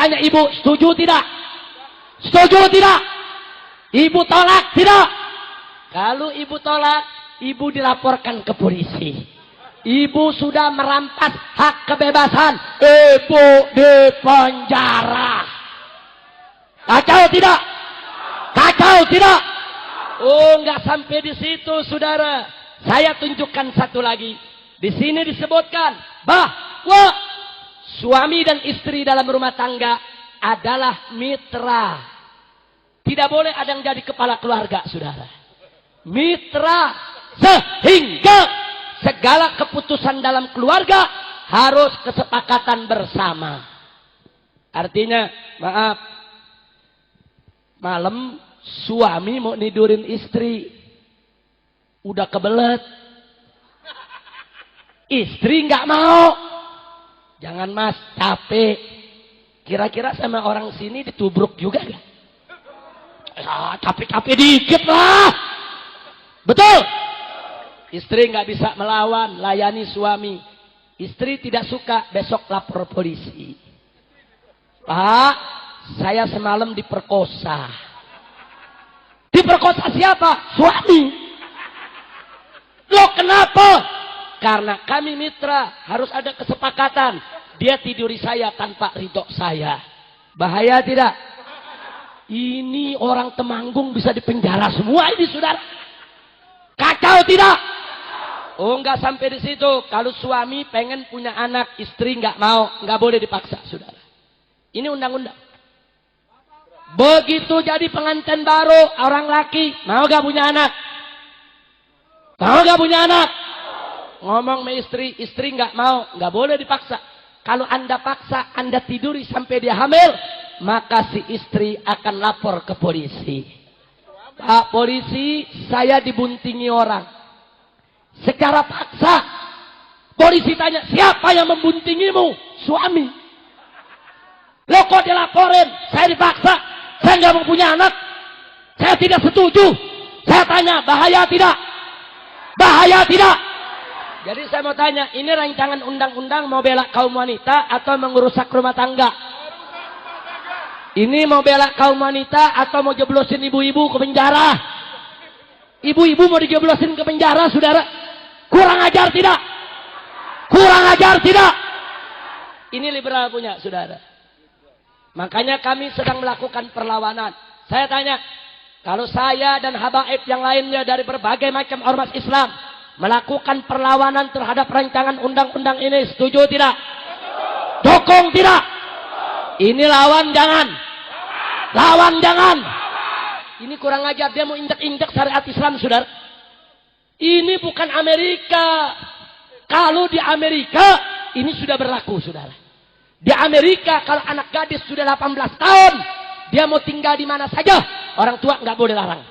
tanya ibu, setuju tidak? Setuju tidak? Ibu tolak tidak? Kalau ibu tolak, ibu dilaporkan ke polisi. Ibu sudah merampas hak kebebasan. Ibu dipenjara. Kacau tidak? Kacau tidak? Oh, nggak sampai di situ, saudara. Saya tunjukkan satu lagi. Di sini disebutkan bahwa suami dan istri dalam rumah tangga adalah mitra. Tidak boleh ada yang jadi kepala keluarga, saudara. Mitra, sehingga segala keputusan dalam keluarga harus kesepakatan bersama. Artinya, maaf, malam suami mau nidurin istri, udah kebelet, istri nggak mau. Jangan mas, capek. Kira-kira sama orang sini ditubruk juga gak? Capek-capek dikit lah. Betul? Istri nggak bisa melawan, layani suami. Istri tidak suka, besok lapor polisi. Pak, saya semalam diperkosa. Diperkosa siapa? Suami. Loh kenapa? Karena kami mitra, harus ada kesepakatan. Dia tiduri saya tanpa ridho saya. Bahaya tidak? Ini orang Temanggung bisa dipenjara semua ini, saudara. Kacau tidak? Oh, nggak sampai di situ. Kalau suami pengen punya anak, istri nggak mau, nggak boleh dipaksa, saudara. Ini undang-undang. Begitu jadi pengantin baru, orang laki mau gak punya anak? Mau gak punya anak? Ngomong sama istri, istri nggak mau, nggak boleh dipaksa. Kalau anda paksa, anda tiduri sampai dia hamil, maka si istri akan lapor ke polisi. Pak polisi, saya dibuntingi orang. Secara paksa. Polisi tanya, siapa yang membuntingimu? Suami. Loh kok dilaporin? Saya dipaksa. Saya nggak mau punya anak. Saya tidak setuju. Saya tanya, bahaya tidak? Bahaya tidak? Jadi saya mau tanya, ini rancangan undang-undang mau bela kaum wanita atau mengerusak rumah tangga? Ini mau bela kaum wanita atau mau jeblosin ibu-ibu ke penjara? Ibu-ibu mau dijeblosin ke penjara, saudara? Kurang ajar tidak? Kurang ajar tidak? Ini liberal punya, saudara. Makanya kami sedang melakukan perlawanan. Saya tanya, kalau saya dan habaib yang lainnya dari berbagai macam ormas Islam melakukan perlawanan terhadap rancangan undang-undang ini, setuju tidak? Dukung tidak? Ini lawan jangan. Lawan jangan. Ini kurang ajar, dia mau injek-injek syariat Islam, saudara. Ini bukan Amerika. Kalau di Amerika, ini sudah berlaku, saudara. Di Amerika, kalau anak gadis sudah 18 tahun, dia mau tinggal di mana saja, orang tua nggak boleh larang.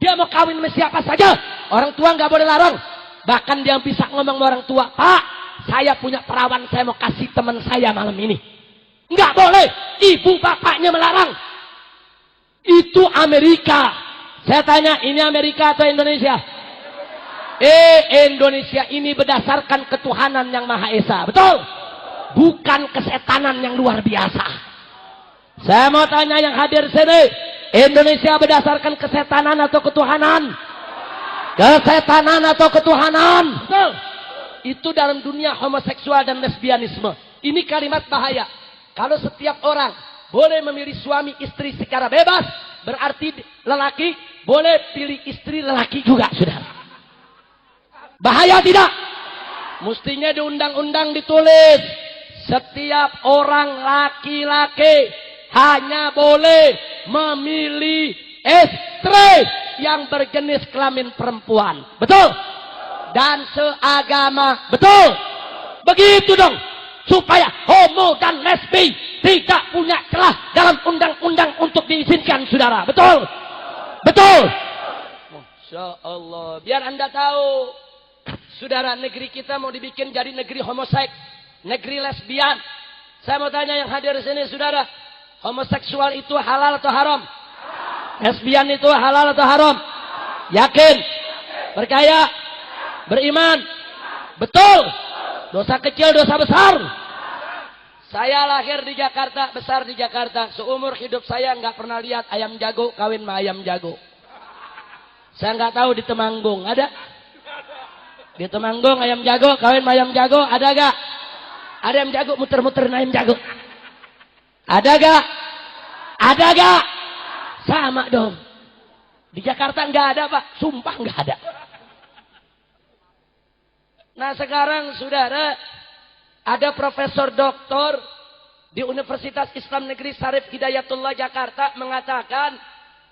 Dia mau kawin sama siapa saja, orang tua nggak boleh larang. Bahkan dia bisa ngomong sama orang tua, Pak, saya punya perawan, saya mau kasih teman saya malam ini. Nggak boleh, ibu bapaknya melarang. Itu Amerika. Saya tanya, ini Amerika atau Indonesia? Indonesia ini berdasarkan ketuhanan yang Maha Esa, betul? Bukan kesetanan yang luar biasa. Saya mau tanya yang hadir sini, Indonesia berdasarkan kesetanan atau ketuhanan? Kesetanan atau ketuhanan? Betul. Itu dalam dunia homoseksual dan lesbianisme. Ini kalimat bahaya. Kalau setiap orang boleh memilih suami istri secara bebas, berarti lelaki boleh pilih istri lelaki juga, saudara. Bahaya tidak? Mestinya di undang-undang ditulis, setiap orang laki-laki hanya boleh memilih istri yang berjenis kelamin perempuan. Betul? Dan seagama. Betul? Begitu dong. Supaya homo dan lesbi tidak punya celah dalam undang-undang untuk diizinkan, saudara. Betul? Betul? Masya Allah. Biar anda tahu, saudara, negeri kita mau dibikin jadi negeri homoseks, negeri lesbian. Saya mau tanya yang hadir di sini, saudara, homoseksual itu halal atau haram? Lesbian itu halal atau haram? Yakin? Percaya? Beriman? Betul? Dosa kecil, dosa besar? Saya lahir di Jakarta, besar di Jakarta. Seumur hidup saya nggak pernah lihat ayam jago kawin sama ayam jago. Saya nggak tahu di Temanggung ada. Di Temanggung ayam jago kawin sama ayam jago ada gak? Ada ayam jago muter-muter ayam jago. Ada gak? Ada gak? Sama dong. Di Jakarta nggak ada Pak, sumpah nggak ada. Nah sekarang saudara, ada profesor doktor di Universitas Islam Negeri Syarif Hidayatullah Jakarta mengatakan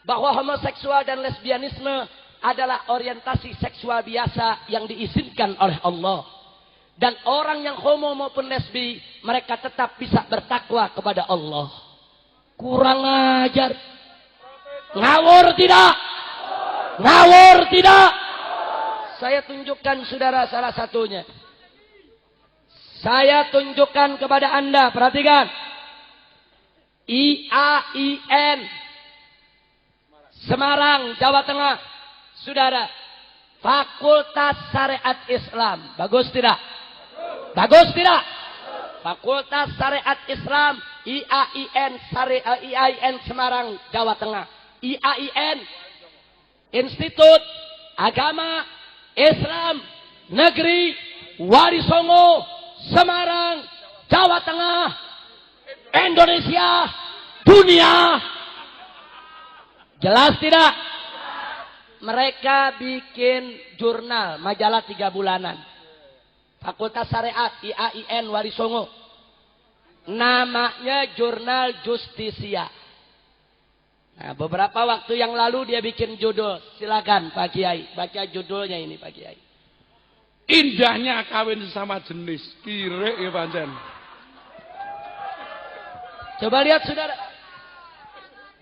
bahwa homoseksual dan lesbianisme adalah orientasi seksual biasa yang diizinkan oleh Allah. Dan orang yang homo maupun lesbi, mereka tetap bisa bertakwa kepada Allah. Kurang ajar. Ngawur tidak? Ngawur tidak? Saya tunjukkan saudara salah satunya. Saya tunjukkan kepada Anda, perhatikan. IAIN Semarang, Jawa Tengah. Saudara, Fakultas Syariat Islam. Bagus tidak? Bagus tidak? Fakultas Syariat Islam IAIN Semarang, Jawa Tengah. IAIN Institut Agama Islam Negeri Warisongo, Semarang, Jawa Tengah, Indonesia, dunia. Jelas tidak? Mereka bikin jurnal, majalah 3 bulanan. Fakultas Syariat IAIN Warisongo. Namanya Jurnal Justisia. Nah, beberapa waktu yang lalu dia bikin judul. Silakan Pak Kiai, baca judulnya ini Pak Kiai. Indahnya kawin sesama jenis. Kira ya pancen. Coba lihat saudara.